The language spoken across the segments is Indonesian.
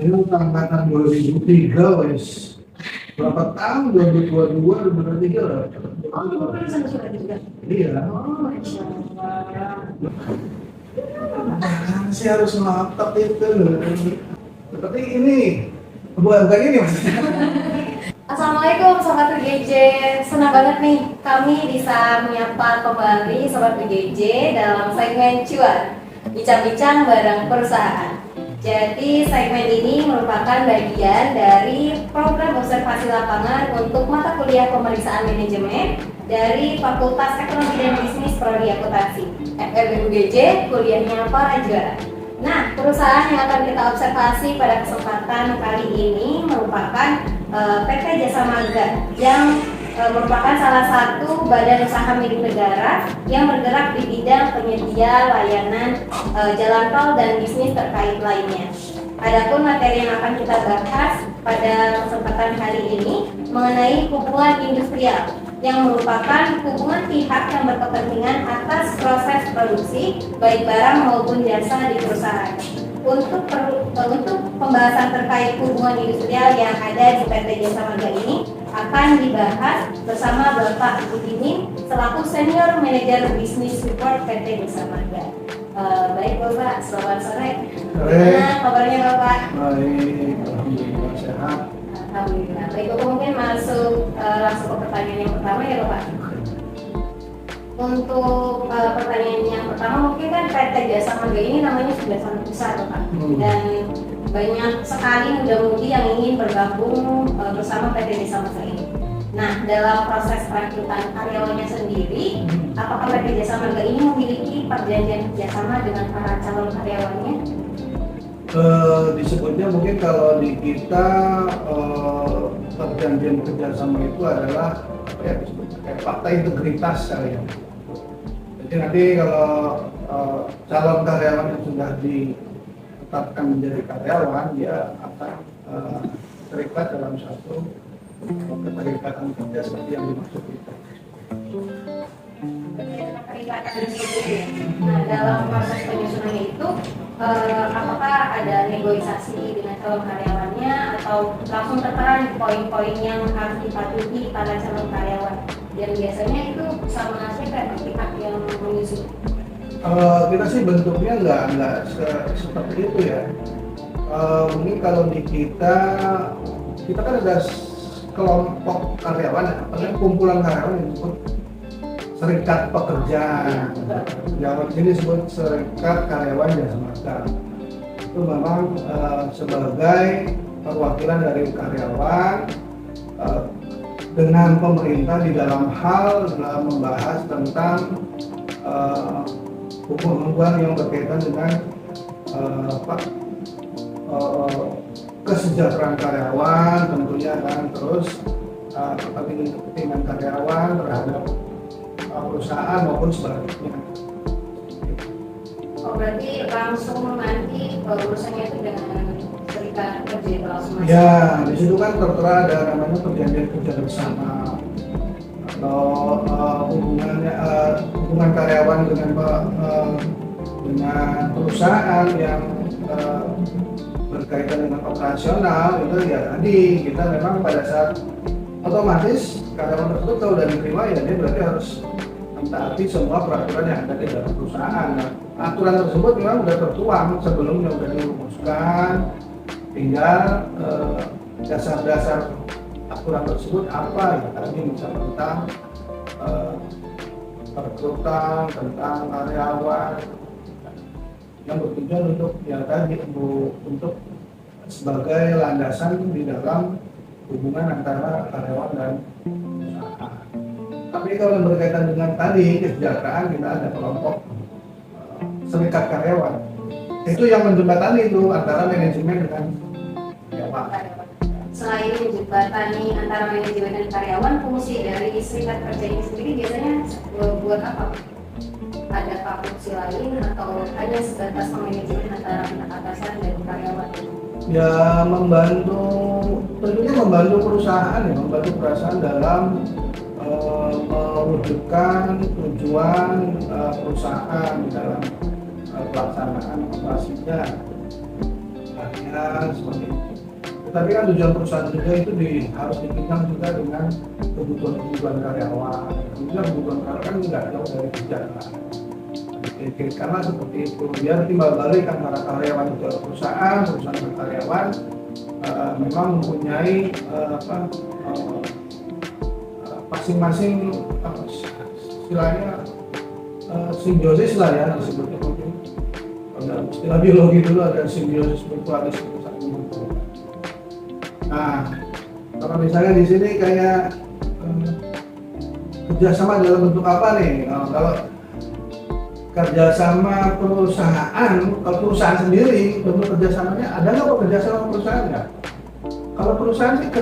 Ini angkatan 2003 wes. Berapa tahun? 2022, 2023 udah. Oh, dulu kan sama surat juga. Iya. Oh, Masya Allah. Masih harus ngotot itu. Seperti ini. Bukan ini maksudnya. Assalamualaikum Sobat PGJ. Senang banget nih kami bisa menyapa kembali Sobat PGJ dalam segmen Cuan, bincang-bincang bareng perusahaan. Jadi segmen ini merupakan bagian dari program observasi lapangan untuk mata kuliah pemeriksaan manajemen dari Fakultas Ekonomi dan Bisnis Prodi Akuntansi FEB-UGJ, kuliahnya para juara. Nah, perusahaan yang akan kita observasi pada kesempatan kali ini merupakan PT Jasa Marga yang merupakan salah satu badan usaha milik negara yang bergerak di bidang penyedia layanan jalan tol dan bisnis terkait lainnya. Adapun materi yang akan kita bahas pada kesempatan kali ini mengenai hubungan industrial yang merupakan hubungan pihak yang berkepentingan atas proses produksi baik barang maupun jasa di perusahaan. Untuk pembahasan terkait hubungan industrial yang ada di PT Jasa Marga ini akan dibahas bersama Bapak Budimin selaku Senior Manager Business Support PT Jasa Marga. Baik Bapak, selamat sore. Gimana kabarnya Bapak? Baik, alhamdulillah sehat. Alhamdulillah. Baik, Bapak mungkin masuk langsung ke pertanyaan yang pertama ya Bapak. Untuk pertanyaan yang pertama mungkin kan PT Jasa Marga ini namanya sudah sangat besar Bapak, dan banyak sekali muda-mudi yang ingin bergabung bersama PT Jasa Marga ini. Nah, dalam proses perekrutan karyawannya sendiri, apakah PT Jasa Marga ini memiliki perjanjian kerjasama dengan para calon karyawannya? Disebutnya mungkin kalau di kita perjanjian kerjasama itu adalah apa ya, disebutnya kayak fakta integritas kali ya. Jadi nanti kalau calon karyawan yang sudah ditetapkan menjadi karyawan, dia akan terikat dalam satu keterikatan kerja seperti yang dimaksud itu. Nah, dalam proses penyusunannya itu apakah ada negosiasi dengan calon karyawannya atau langsung tertera poin-poin yang harus dipatuhi para calon karyawan, dan biasanya itu sama siapa pihak yang menyusun? Kita sih bentuknya nggak seperti itu ya. Mungkin kalau di kita kan ada kelompok karyawan, apalagi kumpulan karyawan yang disebut serikat pekerja. Yang ini disebut serikat karyawan Jasa Marga. Itu memang sebagai perwakilan dari karyawan dengan pemerintah di dalam membahas tentang hubungan yang berkaitan dengan kesejahteraan karyawan tentunya kan, terus kepentingan karyawan terhadap perusahaan maupun sebaliknya. Oh, berarti langsung nanti urusannya itu dengan serikat kerja langsung? Ya, di situ kan tertera ada namanya perjanjian kerja bersama, atau hubungan karyawan dengan perusahaan yang berkaitan dengan operasional itu ya. Tadi kita memang pada saat otomatis karyawan tersebut kalau sudah diterima ya dia berarti harus mentaati semua peraturan yang ada di dalam perusahaan. Nah, aturan tersebut memang sudah tertuang sebelumnya, sudah dirumuskan, tinggal dasar-dasar aturan tersebut apa ya, tadi misalnya tentang perekrutan, tentang karyawan yang bertujuan untuk ya tadi untuk sebagai landasan di dalam hubungan antara karyawan dan perusahaan. Tapi kalau berkaitan dengan tadi kesejahteraan, kita ada kelompok serikat karyawan. Itu yang menjembatani itu antara manajemen dengan karyawan. Selain menjembatani antara manajemen dan karyawan, fungsi dari serikat kerja ini sendiri biasanya buat apa? Adakah fungsi lain atau hanya sebatas manajemen antara pihak atasan dan karyawan? Ya tentunya membantu perusahaan dalam mewujudkan tujuan perusahaan dalam pelaksanaan operasinya. Artinya ya seperti itu. Tetapi kan tujuan perusahaan juga itu harus dipinang juga dengan kebutuhan karyawan. Kemudian kebutuhan karyawan kan nggak jauh dari kerjaan. Karena seperti itu, biar timbal balik antara karyawan ke perusahaan ke karyawan, memang mempunyai masing-masing istilahnya simbiosis lah ya disebutnya mungkin. Dalam istilah biologi dulu ada simbiosis mutualis. Nah, kalau misalnya di sini kayak kerjasama dalam bentuk apa nih? Kalau kerjasama perusahaan, kalau perusahaan sendiri bentuk kerjasamanya ada nggak kerjasama perusahaan nggak? Kalau perusahaan sih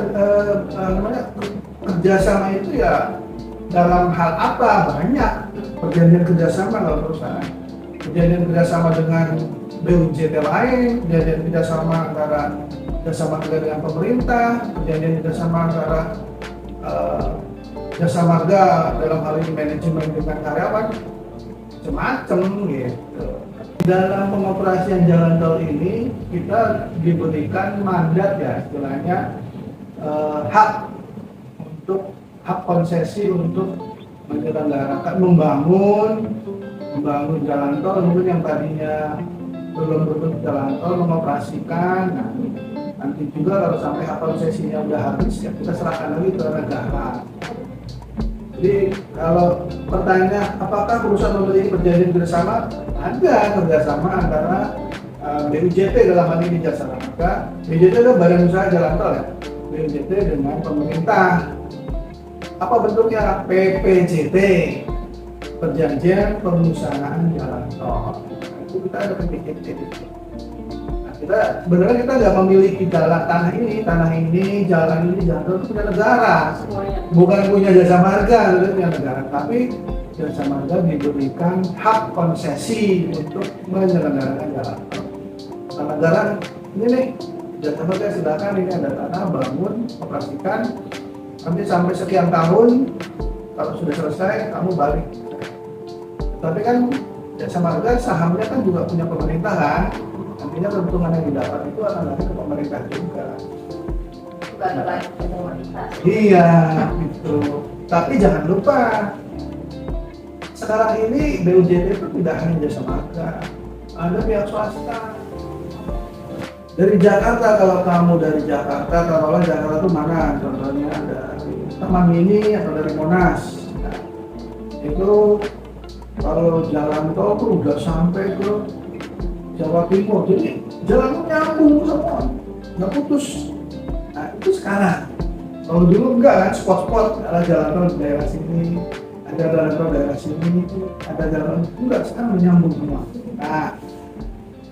kerjasama itu ya dalam hal apa? Banyak perjanjian kerjasama kalau perusahaan. Perjanjian kerjasama dengan BUMD lain, perjanjian kerjasama antara jasa marga dengan pemerintah, perjanjian kerjasama antara jasa marga dalam hal ini manajemen dengan karyawan, macam-macam gitu. Dalam pengoperasian jalan tol ini kita diberikan mandat ya istilahnya hak konsesi untuk menyelenggarakan membangun jalan tol, mungkin yang tadinya belum berbentuk jalan tol mengoperasikan. Nah, nanti juga kalau sampai hak konsesinya udah habis ya kita serahkan lagi ke negara. Jadi kalau pertanyaan apakah perusahaan memiliki perjanjian kerjasama? Ada kerjasama antara BUJT dalam hal ini jasa marga. BUJT itu Badan Usaha Jalan Tol ya. BUJT dengan pemerintah. Apa bentuknya? PPJT, Perjanjian Pengusahaan Jalan Tol. Nah, itu kita ada PPJT. Nah, sebenarnya kita nggak memiliki tanah ini, jalan tol itu punya negara. Bukan punya jasa marga, itu punya negara. Tapi jasa marga diberikan hak konsesi untuk menyelenggarakan jalan tol. Nah, negara ini nih, jasa marga silakan ini ada tanah, bangun, operasikan. Nanti sampai sekian tahun, kalau sudah selesai, kamu balik. Tapi kan jasa marga sahamnya kan juga punya pemerintah kan. Nantinya keuntungan yang didapat itu akan lari ke pemerintah juga. Bukan lagi ke pemerintah. Iya, gitu. Tapi jangan lupa, sekarang ini BUJT itu tidak hanya jasa marga, ada pihak swasta. Dari Jakarta, kalau kamu dari Jakarta, taruhlah Jakarta itu mana? Contohnya dari Taman Mini atau dari Monas. Nah, itu kalau jalan tol tuh udah sampai ke Jawa Timur, jadi jalan nyambung semua, nggak putus. Nah itu sekarang. Kalau dulu enggak kan, spot-spot ada jalan tol di daerah sini, ada jalan tol daerah sini, ada jalan enggak, sekarang menyambung semua. Nah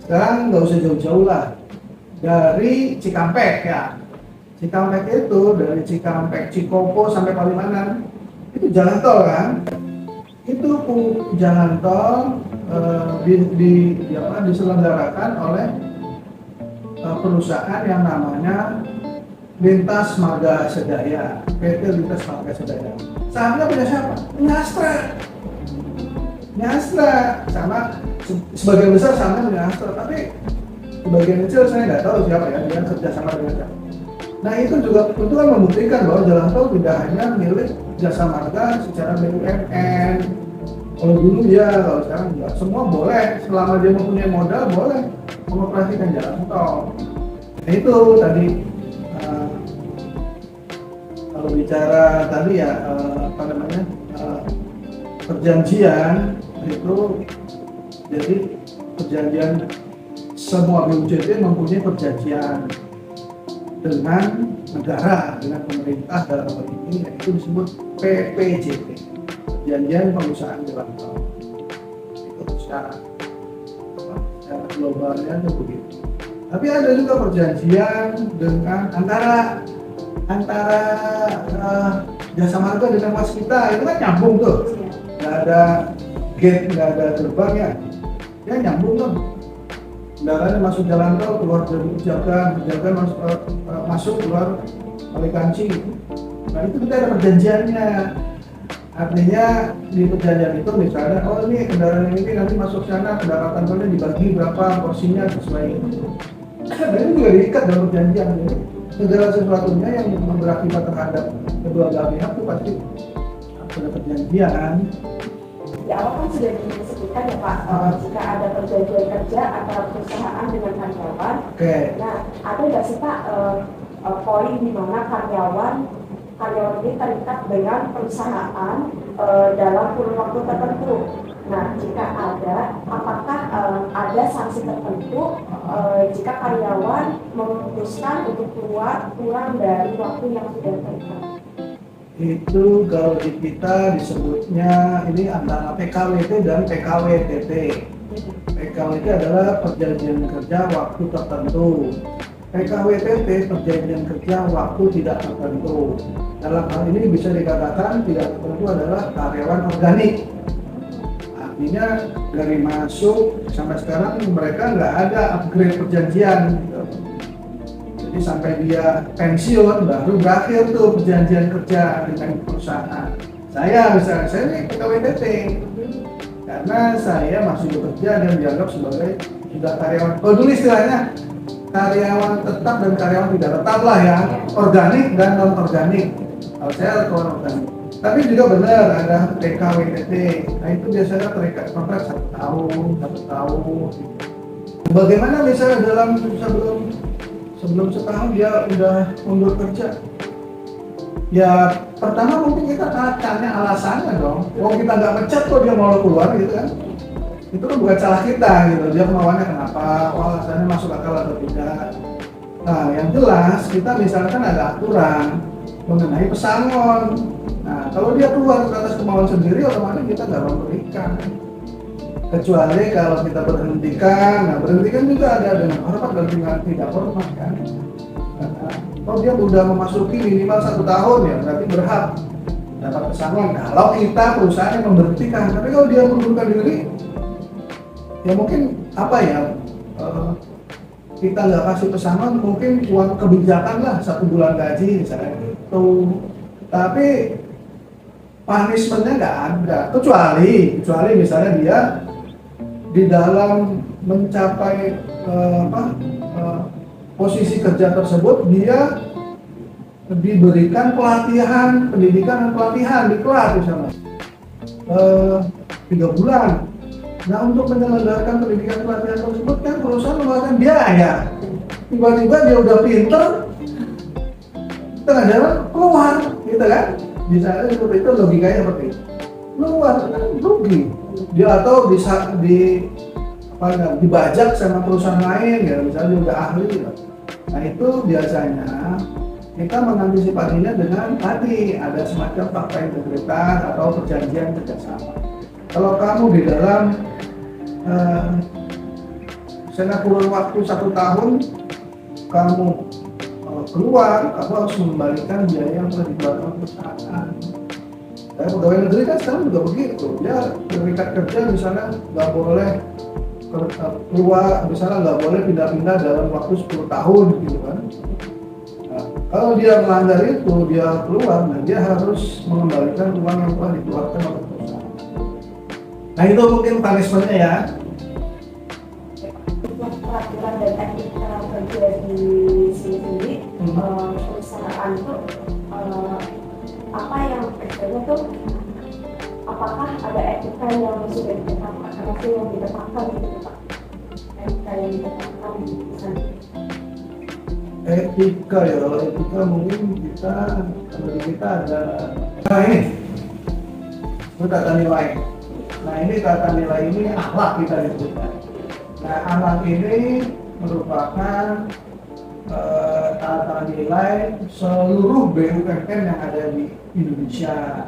sekarang nggak usah jauh-jauh lah, dari Cikampek ya. Cikampek itu dari Cikampek, Cikopo sampai Palimanan itu jalan tol kan? Itu jalan tol diselenggarakan oleh perusahaan yang namanya Lintas Marga Sedaya, PT Lintas Marga Sedaya. Sahamnya punya siapa? Punya Astra, sama sebagian besar sahamnya punya Astra, tapi sebagian kecil saya nggak tahu siapa ya, dia kerjasama dengan siapa. Nah itu juga itu kan membuktikan bahwa jalan tol tidak hanya milik jasa marga secara BUMN. Kalau dulu ya, kalau sekarang enggak. Semua boleh, selama dia mempunyai modal boleh mengoperasikan jalan tol. Nah itu tadi kalau bicara tadi ya perjanjian itu, jadi perjanjian semua BUJT mempunyai perjanjian dengan negara, dengan pemerintah dalam hal ini, yaitu disebut PPJT, Perjanjian Pengusahaan Jalan Tol. Itu secara globalnya itu begitu. Tapi ada juga perjanjian dengan antara jasa marga dengan waskita, itu kan nyambung tuh, nggak ada gate, nggak ada gerbang ya nyambung tuh. Kendaraannya masuk jalan tol, keluar dari pejagaan masuk keluar Palikanci. Nah itu kita ada perjanjiannya. Artinya di perjanjian itu misalnya, oh ini kendaraan ini nanti masuk sana, pendapatan tolnya dibagi berapa porsinya sesuai itu. Dan ini juga diikat dalam perjanjian. Jadi segala sesuatunya yang berakibat terhadap kedua belah pihak itu pasti ada perjanjian. Di awal kan sudah disebutkan ya Pak, jika ada perjanjian kerja antara perusahaan dengan karyawan. Oke. Nah, ada nggak sih Pak poin di mana karyawan ini terikat dengan perusahaan dalam kurun waktu tertentu? Nah, jika ada, apakah ada sanksi tertentu jika karyawan memutuskan untuk keluar kurang dari waktu yang sudah terikat? Itu kalau di kita disebutnya ini antara PKWT dan PKWTT. PKWT adalah perjanjian kerja waktu tertentu. PKWTT perjanjian kerja waktu tidak tertentu. Dalam hal ini bisa dikatakan tidak tertentu adalah karyawan organik. Artinya dari masuk sampai sekarang mereka nggak ada upgrade perjanjian. Jadi sampai dia pensiun baru berakhir tuh perjanjian kerja dengan perusahaan. Saya ini PKWTT karena saya masih bekerja dan dianggap sebagai sudah karyawan. Kalau dulu istilahnya karyawan tetap dan karyawan tidak tetap lah ya, organik dan non organik. Kalau saya karyawan organik. Tapi juga benar ada PKWTT. Nah itu biasanya terikat kontrak 1 tahun. Bagaimana misalnya dalam sebelum setahun dia udah mundur kerja? Ya pertama mungkin kita tanya alasannya dong. Kita nggak mecat kok dia mau keluar gitu kan? Itu kan bukan salah kita gitu. Dia kemauannya kenapa? Alasannya masuk akal atau tidak? Nah yang jelas kita misalkan ada aturan mengenai pesangon. Nah kalau dia keluar atas kemauan sendiri otomatis kita nggak memberikan. Kecuali kalau kita berhentikan juga ada dengan hormat dan dengan tidak hormat kan. Kalau dia sudah memasuki minimal 1 tahun ya berarti berhak dapat pesangon kalau kita perusahaan yang memberhentikan. Tapi kalau dia mengundurkan diri ya mungkin kita nggak kasih pesangon, mungkin uang kebijakan lah 1 bulan gaji misalnya gitu. Tapi punishment-nya nggak ada, kecuali misalnya dia di dalam mencapai posisi kerja tersebut dia diberikan pelatihan, pendidikan dan pelatihan di kelas misalnya 3 bulan. Nah untuk menyelenggarakan pendidikan pelatihan tersebut kan perusahaan mengeluarkan biaya. Tiba-tiba dia udah pinter, tengah jalan keluar, gitu kan? Misalnya seperti itu logikanya seperti itu. Keluar kan rugi. Dia atau dibajak sama perusahaan lain ya, misalnya dia udah ahli gitu. Nah itu biasanya kita mengantisipasinya dengan tadi ada semacam fakta integritas atau perjanjian kerjasama. Kalau kamu di dalam kurun waktu 1 tahun kamu keluar, kamu harus mengembalikan biaya yang telah dikeluarkan perusahaan. Pegawai negeri kan sekarang juga begitu. Dia terikat kerja misalnya nggak boleh keluar, misalnya nggak boleh pindah-pindah dalam waktu 10 tahun gitu kan. Nah, kalau dia melanggar itu, dia keluar, nah dia harus mengembalikan uang yang telah dikeluarkan oleh perusahaan. Nah itu mungkin punishment-nya ya. Peraturan dan etika kerja di sini perusahaan itu apa yang istilahnya tuh, apakah ada etika yang sudah ditetapkan atau yang ditetapkan gitu Pak? Etika yang ditetapkan di sana. Etika ya, kalau etika mungkin kita ada ini tata nilai. Nah ini tata nilai ini akhlak kita disebutkan. Nah akhlak ini merupakan tata nilai seluruh BUMN yang ada di Indonesia.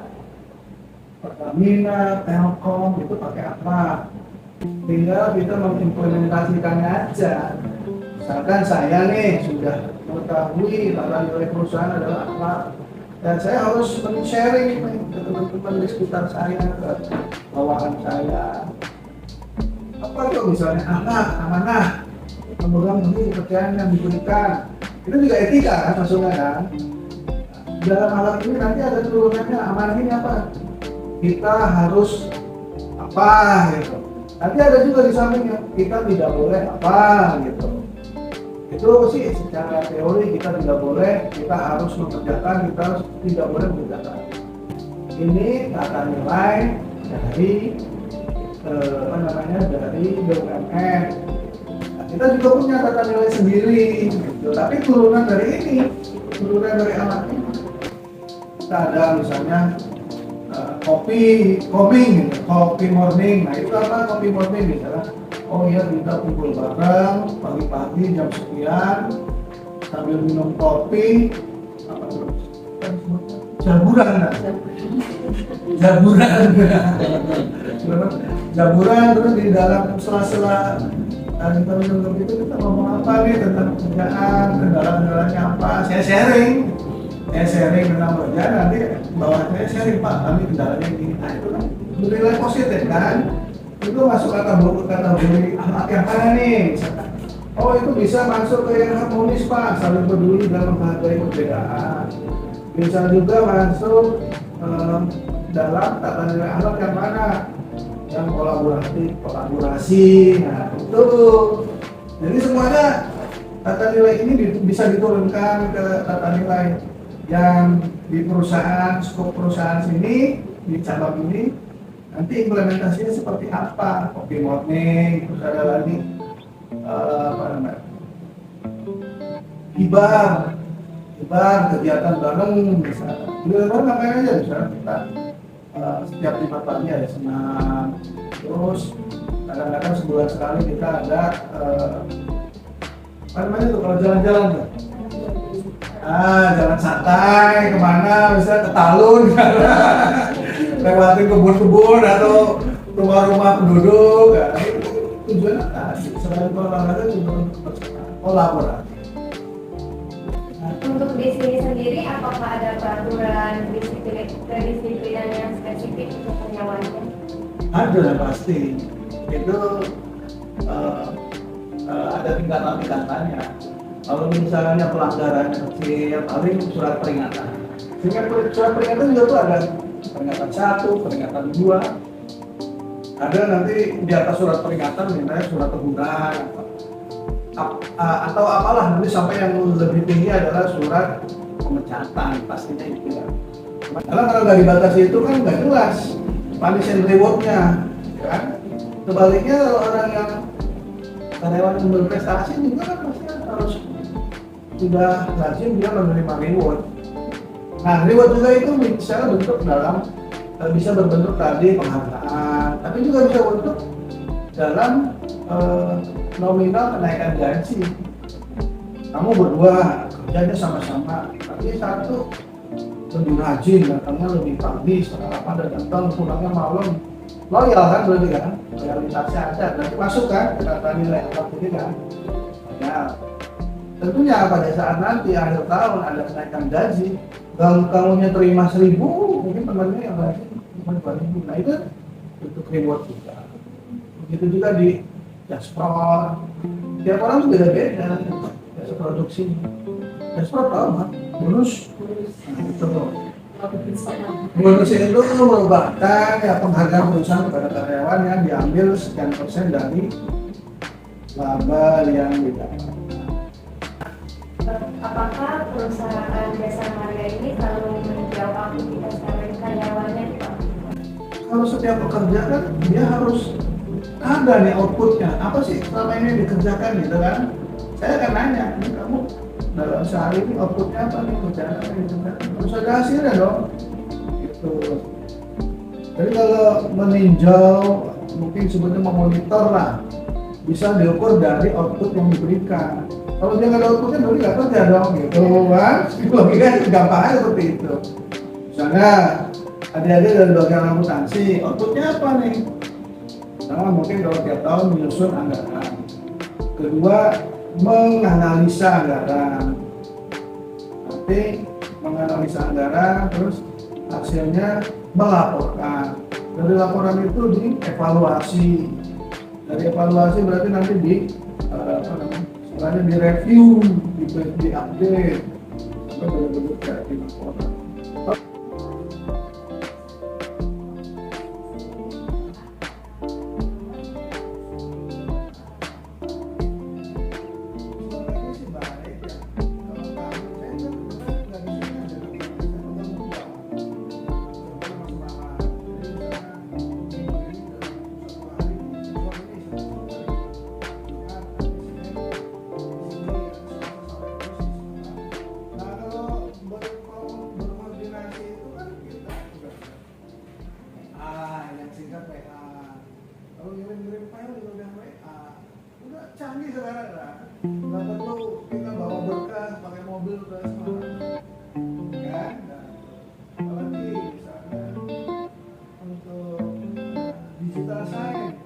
Pertamina, Telkom itu pakai akhlak. Tinggal kita mengimplementasikannya aja. Misalkan saya nih sudah mengetahui tata nilai perusahaan adalah akhlak, dan saya harus men-sharing ke teman-teman di sekitar saya, ke bawahan saya. Apa tuh misalnya akhlak, amanah, memegang teguh kepercayaan yang diberikan. Itu juga etika kan maksudnya kan. Dalam akhlak ini nanti ada turunannya, amanah ini apa? Kita harus apa gitu. Nanti ada juga di sampingnya, kita tidak boleh apa gitu. Itu sih secara teori kita tidak boleh, kita harus mengerjakan, kita tidak boleh mengerjakan. Ini tata nilai dari dari BUMN. Nah, kita juga punya tata nilai sendiri, gitu. Tapi turunan dari ini, turunan dari alat ini. Kita ada misalnya kopi morning. Nah itu apa kopi morning misalnya? Oh iya kita kumpul bareng pagi-pagi jam sekian sambil minum kopi, apa terus? Jaburan, terus di dalam sela-sela kita minum kopi itu kita ngomong apa nih tentang pekerjaan, kendala-kendalanya apa? Saya sharing tentang pekerjaan, nanti bawah saya sharing Pak, kami kendalanya gini. Nah itu kan bernilai positif kan? Itu masuk kategori ahlak yang mana nih? Misalkan, oh itu bisa masuk ke yang harmonis Pak, saling peduli dan menghargai perbedaan. Bisa juga masuk dalam tata nilai ahlak yang mana? Yang kolaborasi. Nah itu. Jadi semuanya tata nilai ini bisa diturunkan ke tata nilai yang di perusahaan, skop perusahaan sini, di cabang ini, nanti implementasinya seperti apa? Kopi morning, terus ada lagi hibar kegiatan bareng misalnya. Bareng ngapain aja misalnya kita setiap 5 pagi ada senam, terus kadang-kadang sebulan sekali kita ada tuh kalau jalan-jalan tuh. Jalan santai kemana, misalnya ke Talun, lewatin kebun-kebun atau rumah-rumah penduduk. Nah, itu tujuannya tadi, selain olahraga juga untuk kolaborasi. Untuk di sini sendiri, apakah ada peraturan kedisiplinan yang spesifik untuk karyawannya? Ada pasti. Itu ada tingkatan-tingkatannya. Kalau misalnya pelanggaran kecil, paling surat peringatan. Sehingga surat peringatan juga tuh ada peringatan 1, peringatan 2. Ada nanti di atas surat peringatan misalnya surat teguran atau apalah, nanti sampai yang lebih tinggi adalah surat pemecatan, pastinya itu ya. Karena kalau nggak dibatasi itu kan nggak jelas punish and reward-nya, kan? Sebaliknya kalau orang yang karyawan yang berprestasi juga kan pasti harus sudah lazim dia menerima reward. Nah, reward juga itu bisa bentuk bisa berbentuk tadi penghargaan, tapi juga bisa bentuk dalam nominal kenaikan gaji. Kamu berdua kerjanya sama-sama, tapi satu lebih rajin, datangnya lebih pagi, setengah 8 dan datang pulangnya malam. Loyal kan berarti kan? Loyalitasnya ada, berarti masuk kan ke tata nilai ahlak ini kan? Ya, tentunya pada saat nanti akhir tahun ada kenaikan gaji, kamunya terima 1.000, mungkin temannya yang gaji cuma 2.000. Nah itu bentuk reward juga. Begitu juga di Jaspro, tiap orang tuh beda-beda jasa produksi. Jaspro tahu kan? Bonus. Nah, itu bonus itu merupakan penghargaan perusahaan kepada karyawan yang diambil sekian persen dari laba yang didapat. Apakah perusahaan jasa marga ini selalu menjawab aktivitas karyawannya, Pak? Kalau setiap pekerja kan dia harus ada nih outputnya, apa sih selama ini dikerjakan gitu kan? Saya akan nanya, ini kamu dalam sehari ini outputnya apa nih, kerjaan apa gitu kan? Harus ada hasilnya dong. Gitu. Jadi kalau meninjau, mungkin sebetulnya memonitor lah, bisa diukur dari output yang diberikan. Kalau dia nggak ada outputnya, dulu nggak kerja dong, gitu kan? Logikanya gampang seperti itu. Misalnya, adik-adik dari bagian akuntansi, outputnya apa nih? Pertama, mungkin kalau tiap tahun menyusun anggaran. Kedua, menganalisa anggaran. Nanti menganalisa anggaran, terus hasilnya melaporkan. Dari laporan itu dievaluasi. Dari evaluasi berarti nanti di review, di update sampai benar-benar kayak di laporan. Kalau ngirim file juga udah WA, udah canggih sekarang lah. Nggak perlu kita bawa berkas pakai mobil ke Semarang, kan? Nah, apalagi misalnya untuk digital sign,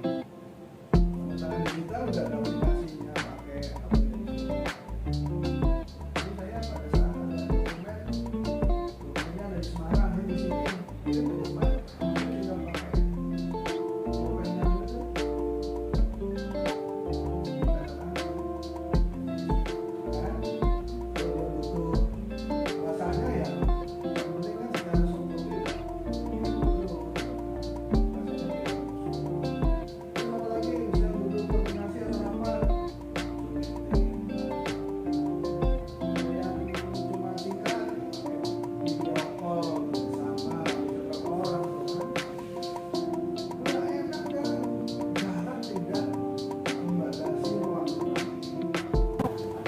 pemutaran digital udah ada aplikasinya pakai aplikasi. Jadi saya pada saat ada dokumennya ada di Semarang, ini di sini, ini dokumen tinggal pakai dokumennya itu.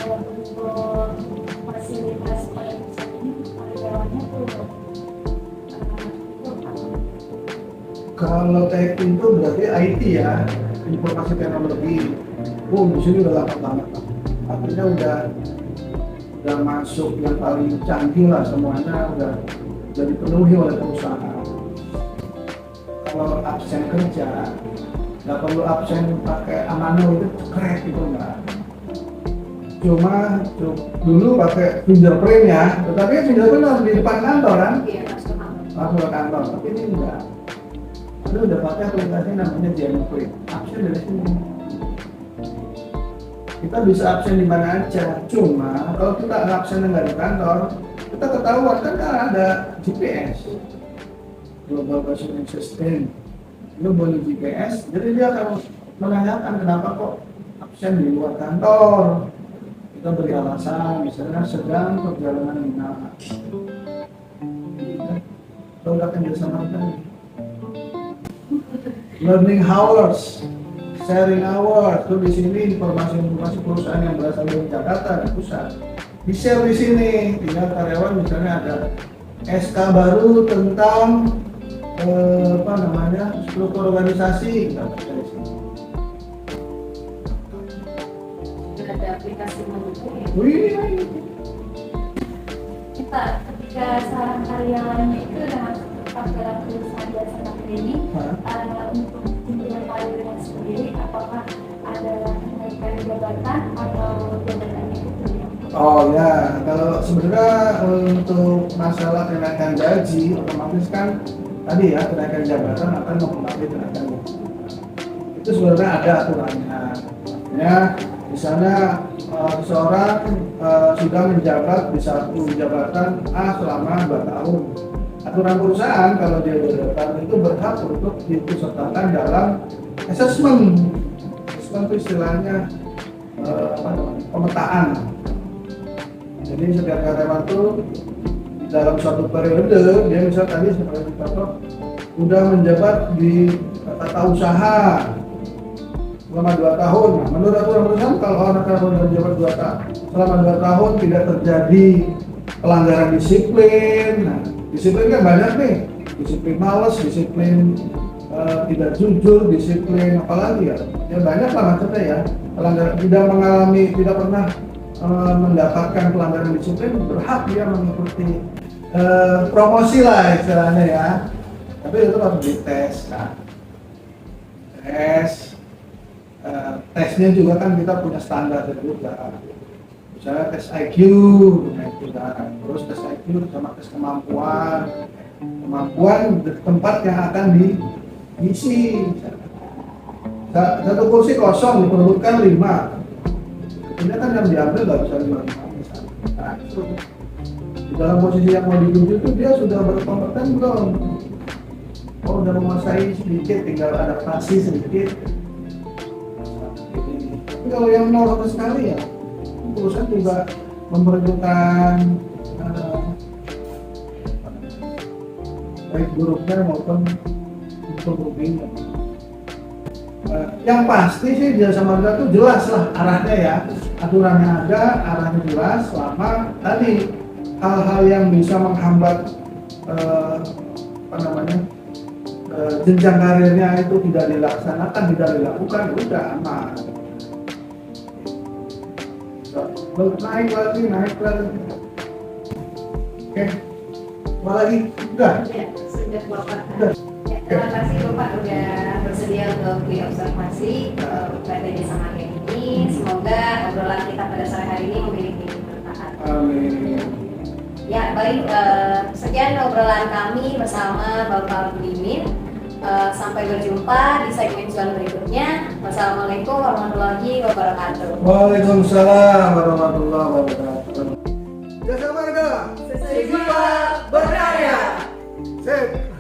Kalau untuk fasilitas pada pusat ini karyawannya tuh itu apa? Kalau typing itu berarti IT ya, informasi teknologi. Di sini udah lengkap banget, Pak. Artinya udah masuk yang paling canggih lah, semuanya udah dipenuhi oleh perusahaan. Kalau absen kerja, nggak perlu absen pakai amano itu cekrek gitu enggak. Cuma dulu pakai fingerprint ya, tetapi fingerprint harus di depan kantor kan? Iya, langsung kantor. Langsung ke kantor, tapi ini enggak. Itu udah pakai aplikasi namanya Jamprint. Absen dari sini. Kita bisa absen di mana aja. Cuma kalau kita absen nggak di kantor, kita ketahuan kan karena ada GPS, Global Positioning System. Itu boleh GPS, jadi dia akan menanyakan kenapa kok absen di luar kantor. Kita beri alasan, misalnya sedang perjalanan dinas. Kalau udah kerjasama kan. Learning hours, sharing hours, tuh di sini informasi perusahaan yang berasal dari Jakarta di pusat di-share di sini. Tinggal karyawan misalnya ada SK baru tentang struktur organisasi, kita baca di sini. Ada aplikasi mendukung ya. Wih, Kita ketika seorang karyawannya itu dengan tetap dalam perusahaan jasa marga ini untuk jenjang karirnya sendiri, apakah ada kenaikan jabatan atau jabatannya itu yang oh ya, kalau sebenarnya untuk masalah kenaikan gaji, otomatis kan tadi ya kenaikan jabatan akan mempengaruhi kenaikan gaji. Itu sebenarnya ada aturannya. Ya, misalnya seseorang sudah menjabat di satu jabatan A selama 2 tahun. Aturan perusahaan kalau dia jabatan itu berhak untuk diikutsertakan dalam assessment. Assessment itu istilahnya pemetaan. Jadi setiap karyawan itu dalam suatu periode, dia misalnya tadi seperti contoh udah menjabat di tata usaha selama 2 tahun. Nah, menurut aturan perusahaan kalau orang karyawan menjabat selama 2 tahun tidak terjadi pelanggaran disiplin. Nah, disiplin kan banyak nih, disiplin malas, disiplin tidak jujur, disiplin apalagi ya banyak lah maksudnya ya. Pelanggaran tidak pernah mendapatkan pelanggaran disiplin, berhak dia mengikuti promosi lah istilahnya ya. Tapi itu harus dites kan. Tesnya juga kan kita punya standar juga. Misalnya tes IQ, terus tes IQ sama tes kemampuan di tempat yang akan diisi. Satu kursi kosong diperebutkan 5. Ini kan yang diambil nggak bisa 5 misalnya. Nah, itu di dalam posisi yang mau dituju itu dia sudah berkompeten belum? Oh, udah menguasai sedikit, tinggal adaptasi sedikit. Tapi kalau yang nol sama sekali ya, perusahaan juga memerlukan baik buruknya maupun ruginya. Yang pasti sih jasa marga itu jelas lah arahnya ya, aturannya ada, arahnya jelas. Selama tadi hal-hal yang bisa menghambat jenjang karirnya itu tidak dilaksanakan, tidak dilakukan, udah aman. Naik lagi. Oke, apa lagi? Udah. Ya, sudah Bapak. Udah. Ya, terima kasih Bapak udah bersedia untuk diobservasi pada desa Maria ini. Semoga obrolan kita pada sore hari ini memiliki manfaat. Amin. Ya, baik. Sekian obrolan kami bersama Bapak Budimin. Sampai berjumpa di segmen cuan berikutnya. Wassalamualaikum warahmatullahi wabarakatuh. Waalaikumsalam warahmatullahi wabarakatuh. Jasa marga, Sesuai jiwa berkarya. Sip.